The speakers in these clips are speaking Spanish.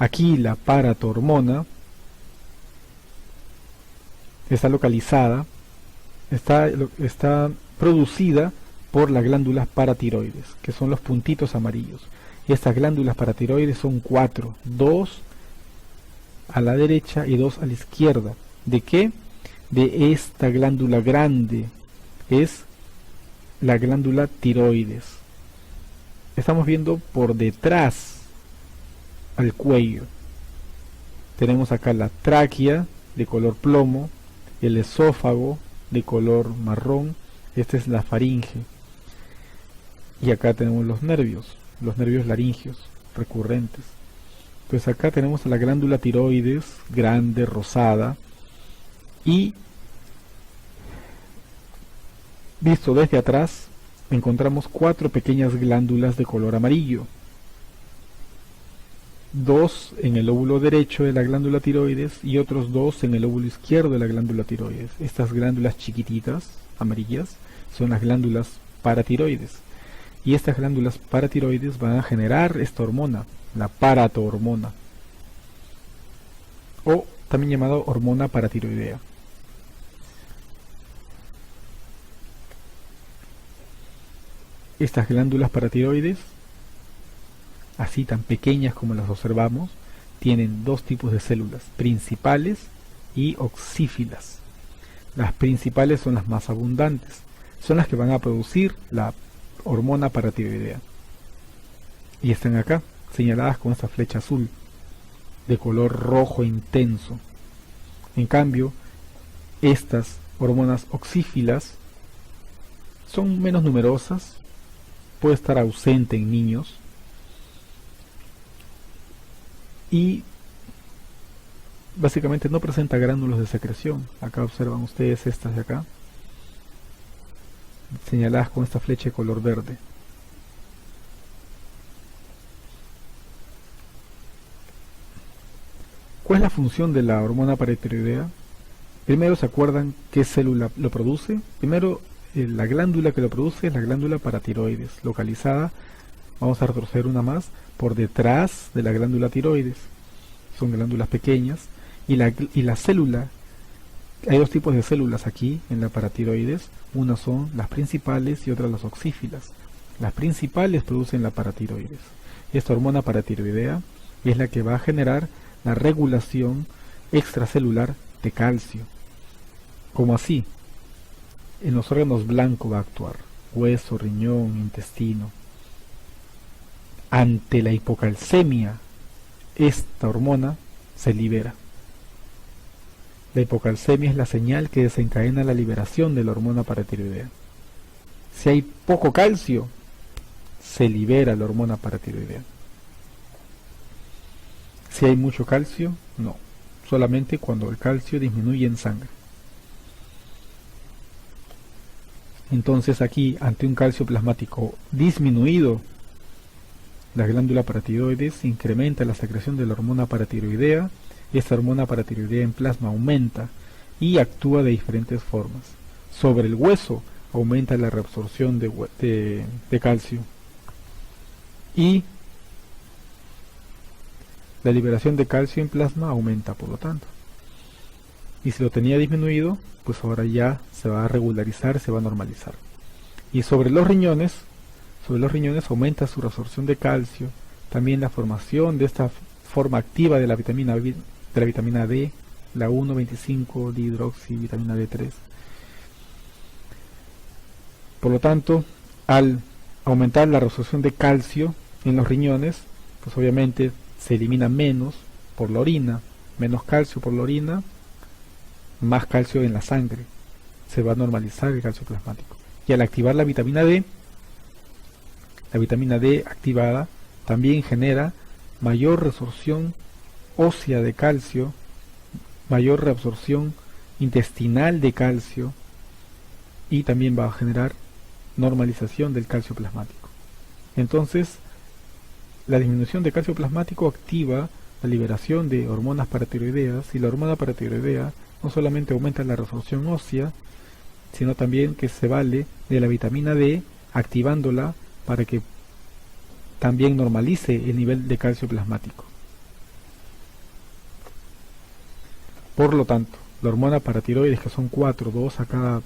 Aquí la paratormona está localizada, está producida por las glándulas paratiroides, que son los puntitos amarillos. Y estas glándulas paratiroides son 4, 2 a la derecha y 2 a la izquierda. ¿De qué? De esta glándula grande, es la glándula tiroides. Estamos viendo por detrás al cuello. Tenemos acá la tráquea de color plomo, el esófago de color marrón, esta es la faringe. Y acá tenemos los nervios laringeos recurrentes. Pues acá tenemos a la glándula tiroides, grande, rosada, y visto desde atrás, encontramos 4 pequeñas glándulas de color amarillo. 2 en el lóbulo derecho de la glándula tiroides y otros 2 en el lóbulo izquierdo de la glándula tiroides. Estas glándulas chiquititas, amarillas, son las glándulas paratiroides. Y estas glándulas paratiroides van a generar esta hormona, la paratormona, o también llamada hormona paratiroidea. Estas glándulas paratiroides, así tan pequeñas como las observamos, tienen 2 tipos de células, principales y oxífilas. Las principales son las más abundantes, son las que van a producir la hormona paratiroidea. Y están acá, señaladas con esta flecha azul, de color rojo intenso. En cambio, estas hormonas oxífilas son menos numerosas, puede estar ausente en niños, y básicamente no presenta gránulos de secreción. Acá observan ustedes estas de acá, señaladas con esta flecha de color verde. ¿Cuál es la función de la hormona paratiroidea? Primero, ¿se acuerdan qué célula lo produce? Primero, la glándula que lo produce es la glándula paratiroides, localizada, vamos a retroceder una más, por detrás de la glándula tiroides. Son glándulas pequeñas, y la célula, hay 2 tipos de células aquí en la paratiroides, unas son las principales y otras las oxífilas. Las principales producen la paratiroides. Esta hormona paratiroidea es la que va a generar la regulación extracelular de calcio. ¿Cómo así? En los órganos blancos va a actuar, hueso, riñón, intestino. Ante la hipocalcemia, esta hormona se libera. La hipocalcemia es la señal que desencadena la liberación de la hormona paratiroidea. Si hay poco calcio, se libera la hormona paratiroidea. Si hay mucho calcio, no. Solamente cuando el calcio disminuye en sangre. Entonces aquí, ante un calcio plasmático disminuido, la glándula paratiroides incrementa la secreción de la hormona paratiroidea. Esta hormona paratiroidea en plasma aumenta y actúa de diferentes formas. Sobre el hueso aumenta la reabsorción de calcio y la liberación de calcio en plasma aumenta, por lo tanto. Y si lo tenía disminuido, pues ahora ya se va a regularizar, se va a normalizar. Y sobre los riñones aumenta su reabsorción de calcio, también la formación de esta forma activa de la vitamina D, la 1,25 dihidroxivitamina D3. Por lo tanto, al aumentar la reabsorción de calcio en los riñones, pues obviamente se elimina menos por la orina, menos calcio por la orina, más calcio en la sangre, se va a normalizar el calcio plasmático. Y al activar la vitamina D activada también genera mayor reabsorción ósea de calcio, mayor reabsorción intestinal de calcio, y también va a generar normalización del calcio plasmático. Entonces, la disminución de calcio plasmático activa la liberación de hormonas paratiroideas, y la hormona paratiroidea no solamente aumenta la reabsorción ósea, sino también que se vale de la vitamina D, activándola para que también normalice el nivel de calcio plasmático. Por lo tanto, la hormona paratiroides, que son 4, 2 a cada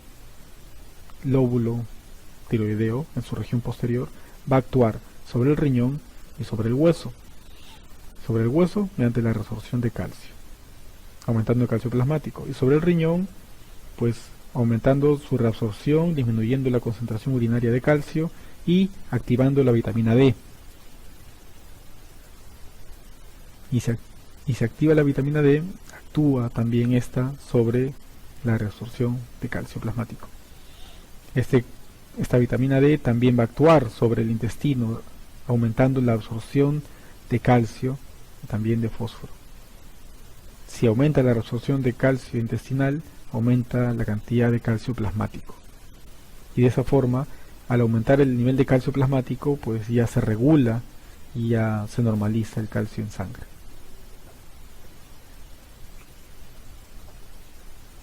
lóbulo tiroideo en su región posterior, va a actuar sobre el riñón y sobre el hueso. Sobre el hueso mediante la resorción de calcio, aumentando el calcio plasmático, y sobre el riñón, pues aumentando su reabsorción, disminuyendo la concentración urinaria de calcio y activando la vitamina D. Y se activa la vitamina D, actúa también esta sobre la reabsorción de calcio plasmático. Esta vitamina D también va a actuar sobre el intestino, aumentando la absorción de calcio y también de fósforo. Si aumenta la reabsorción de calcio intestinal, aumenta la cantidad de calcio plasmático. Y de esa forma, al aumentar el nivel de calcio plasmático, pues ya se regula y ya se normaliza el calcio en sangre.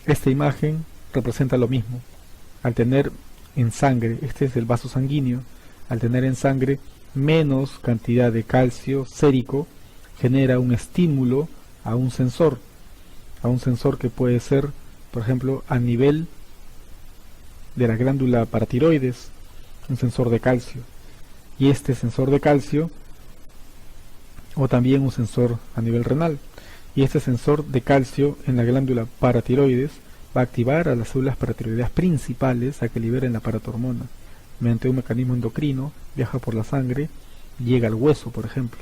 Esta imagen representa lo mismo. Al tener en sangre, este es el vaso sanguíneo, al tener en sangre menos cantidad de calcio sérico, genera un estímulo a un sensor que puede ser, por ejemplo, a nivel de la glándula paratiroides, un sensor de calcio. Y este sensor de calcio, o también un sensor a nivel renal, y este sensor de calcio en la glándula paratiroides va a activar a las células paratiroideas principales a que liberen la paratormona. Mediante un mecanismo endocrino, viaja por la sangre, llega al hueso, por ejemplo.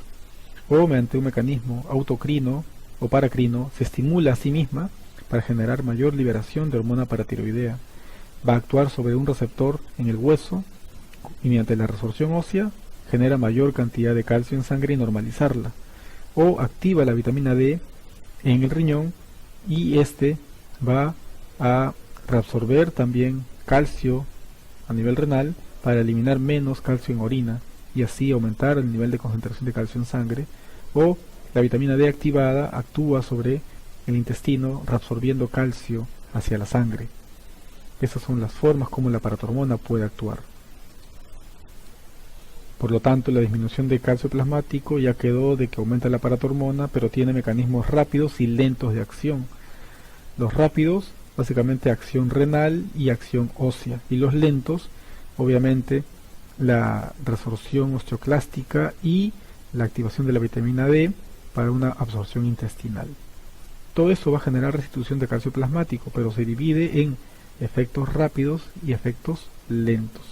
O mediante un mecanismo autocrino o paracrino, se estimula a sí misma para generar mayor liberación de hormona paratiroidea. Va a actuar sobre un receptor en el hueso y mediante la resorción ósea genera mayor cantidad de calcio en sangre y normalizarla. O activa la vitamina D en el riñón y este va a reabsorber también calcio a nivel renal para eliminar menos calcio en orina y así aumentar el nivel de concentración de calcio en sangre. O la vitamina D activada actúa sobre el intestino reabsorbiendo calcio hacia la sangre. Esas son las formas como la paratormona puede actuar. Por lo tanto, la disminución de calcio plasmático ya quedó de que aumenta la paratormona, pero tiene mecanismos rápidos y lentos de acción. Los rápidos, básicamente acción renal y acción ósea, y los lentos, obviamente, la resorción osteoclástica y la activación de la vitamina D para una absorción intestinal. Todo eso va a generar restitución de calcio plasmático, pero se divide en efectos rápidos y efectos lentos.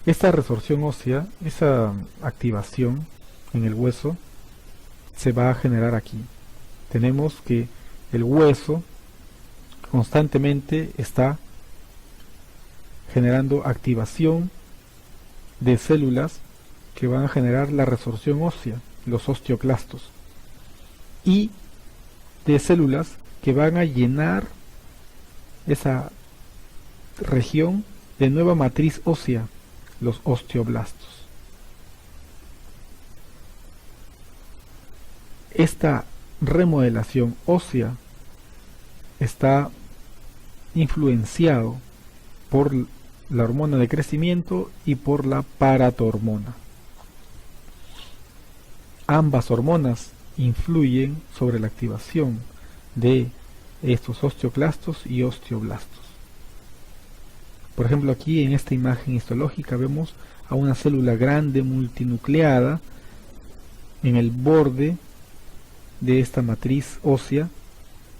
Esta resorción ósea, esa activación en el hueso, se va a generar aquí. Tenemos que el hueso constantemente está generando activación de células que van a generar la resorción ósea, los osteoclastos, y de células que van a llenar esa región de nueva matriz ósea, los osteoblastos. Esta remodelación ósea está influenciado por la hormona de crecimiento y por la paratormona. Ambas hormonas influyen sobre la activación de estos osteoclastos y osteoblastos. Por ejemplo, aquí en esta imagen histológica vemos a una célula grande multinucleada en el borde de esta matriz ósea,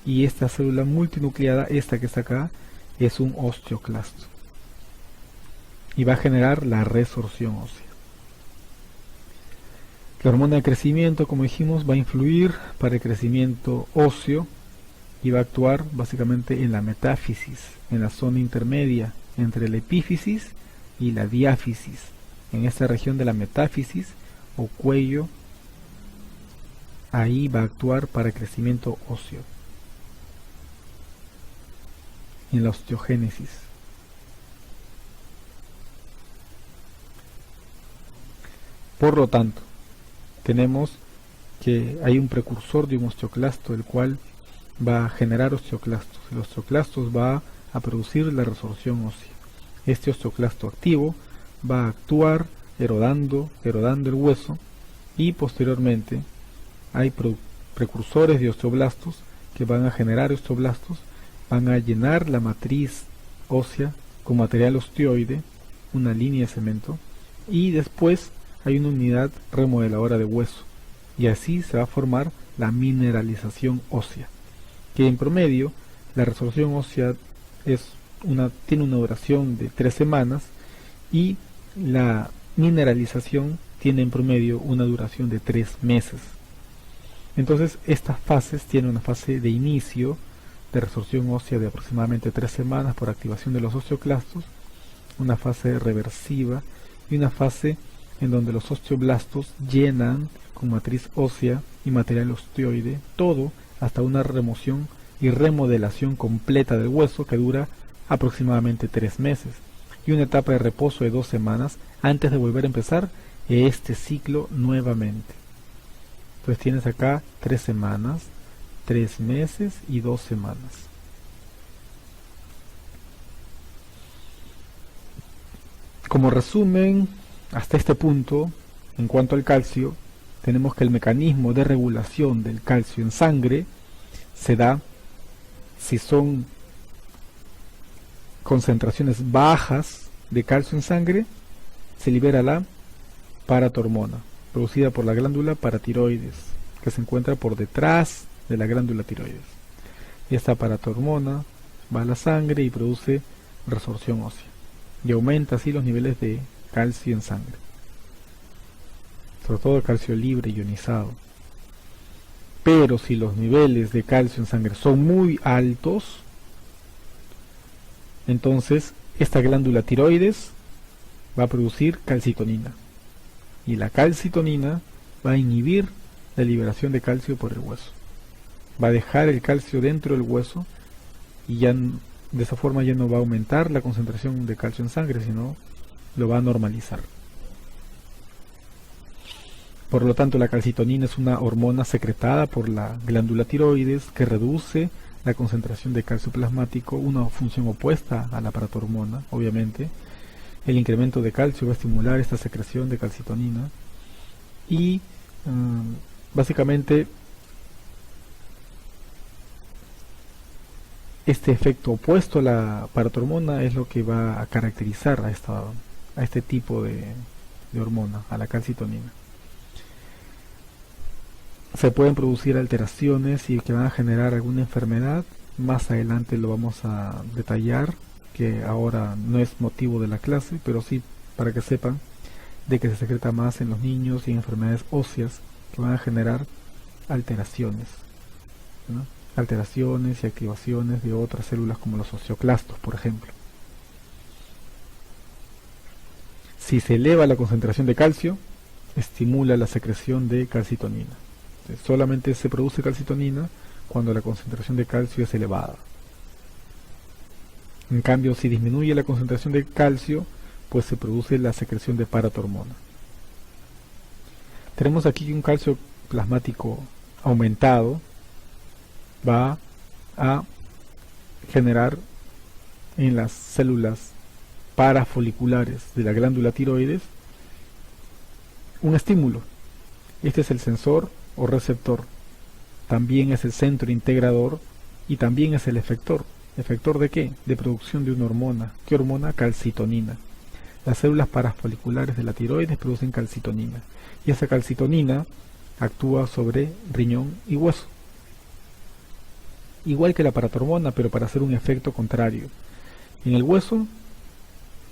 y esta célula multinucleada, esta que está acá, es un osteoclasto y va a generar la resorción ósea. La hormona de crecimiento, como dijimos, va a influir para el crecimiento óseo y va a actuar básicamente en la metáfisis, en la zona intermedia entre la epífisis y la diáfisis. En esta región de la metáfisis o cuello, ahí va a actuar para el crecimiento óseo. En la osteogénesis. Por lo tanto, tenemos que hay un precursor de un osteoclasto, el cual va a generar osteoclastos. El osteoclasto va a producir la resorción ósea. Este osteoclasto activo va a actuar erodando el hueso, y posteriormente hay precursores de osteoblastos que van a generar osteoblastos, van a llenar la matriz ósea con material osteoide, una línea de cemento, y después hay una unidad remodeladora de hueso, y así se va a formar la mineralización ósea, que en promedio la resorción ósea tiene una duración de 3 semanas y la mineralización tiene en promedio una duración de 3 meses. Entonces estas fases tienen una fase de inicio de resorción ósea de aproximadamente 3 semanas por activación de los osteoclastos, una fase reversiva y una fase en donde los osteoblastos llenan con matriz ósea y material osteoide todo hasta una remoción y remodelación completa del hueso que dura aproximadamente 3 meses, y una etapa de reposo de 2 semanas antes de volver a empezar este ciclo nuevamente. Entonces tienes acá 3 semanas, 3 meses y 2 semanas. Como resumen, hasta este punto, en cuanto al calcio, tenemos que el mecanismo de regulación del calcio en sangre se da si son concentraciones bajas de calcio en sangre, se libera la paratormona, producida por la glándula paratiroides, que se encuentra por detrás de la glándula tiroides. Y esta paratormona va a la sangre y produce resorción ósea, y aumenta así los niveles de calcio en sangre, sobre todo el calcio libre ionizado. Pero si los niveles de calcio en sangre son muy altos, entonces esta glándula tiroides va a producir calcitonina, y la calcitonina va a inhibir la liberación de calcio por el hueso, va a dejar el calcio dentro del hueso, y ya de esa forma ya no va a aumentar la concentración de calcio en sangre, sino lo va a normalizar. Por lo tanto, la calcitonina es una hormona secretada por la glándula tiroides que reduce la concentración de calcio plasmático, una función opuesta a la paratormona, obviamente. El incremento de calcio va a estimular esta secreción de calcitonina y básicamente este efecto opuesto a la paratormona es lo que va a caracterizar a este tipo de hormona, a la calcitonina. Se pueden producir alteraciones y que van a generar alguna enfermedad. Más adelante lo vamos a detallar, que ahora no es motivo de la clase, pero sí para que sepan de que se secreta más en los niños y en enfermedades óseas que van a generar alteraciones, ¿no? Alteraciones y activaciones de otras células como los osteoclastos, por ejemplo. Si se eleva la concentración de calcio, estimula la secreción de calcitonina. Solamente se produce calcitonina cuando la concentración de calcio es elevada. En cambio, si disminuye la concentración de calcio, pues se produce la secreción de paratormona. Tenemos aquí un calcio plasmático aumentado, va a generar en las células parafoliculares de la glándula tiroides un estímulo. Este es el sensor o receptor, también es el centro integrador y también es el efector. ¿Efector de qué? De producción de una hormona. ¿Qué hormona? Calcitonina. Las células parafoliculares de la tiroides producen calcitonina, y esa calcitonina actúa sobre riñón y hueso, igual que la paratormona, pero para hacer un efecto contrario. En el hueso,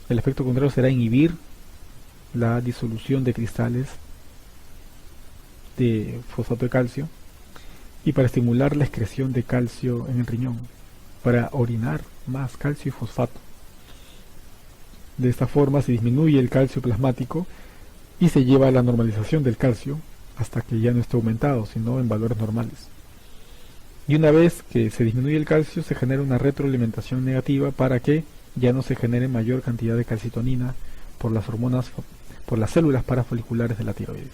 el efecto contrario será inhibir la disolución de cristales de fosfato de calcio, y para estimular la excreción de calcio en el riñón, para orinar más calcio y fosfato. De esta forma se disminuye el calcio plasmático y se lleva a la normalización del calcio hasta que ya no esté aumentado, sino en valores normales. Y una vez que se disminuye el calcio, se genera una retroalimentación negativa para que ya no se genere mayor cantidad de calcitonina por las hormonas, por las células parafoliculares de la tiroides.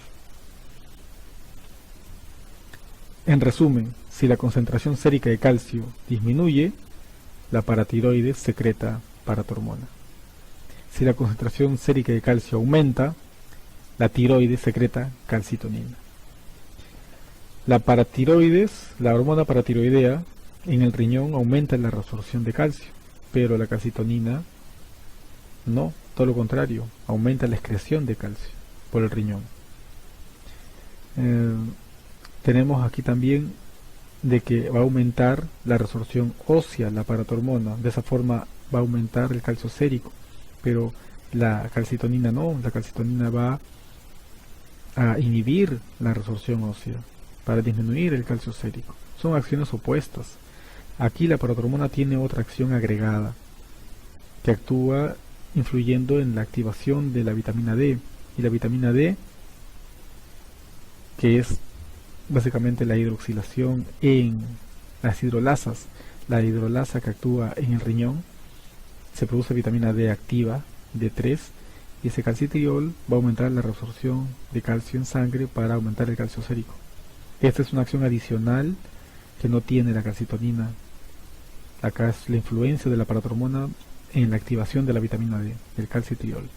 En resumen, si la concentración sérica de calcio disminuye, la paratiroides secreta paratormona. Si la concentración sérica de calcio aumenta, la tiroides secreta calcitonina. La paratiroides, la hormona paratiroidea, en el riñón aumenta la resorción de calcio, pero la calcitonina no, todo lo contrario, aumenta la excreción de calcio por el riñón. Tenemos aquí también de que va a aumentar la resorción ósea, la paratormona, de esa forma va a aumentar el calcio sérico, pero la calcitonina no, la calcitonina va a inhibir la resorción ósea para disminuir el calcio sérico. Son acciones opuestas. Aquí la paratormona tiene otra acción agregada que actúa influyendo en la activación de la vitamina D, y la vitamina D, que es básicamente la hidroxilación en las hidrolasas, la hidrolasa que actúa en el riñón, se produce vitamina D activa, D3, y ese calcitriol va a aumentar la resorción de calcio en sangre para aumentar el calcio sérico. Esta es una acción adicional que no tiene la calcitonina. Acá es la influencia de la paratormona en la activación de la vitamina D, del calcitriol.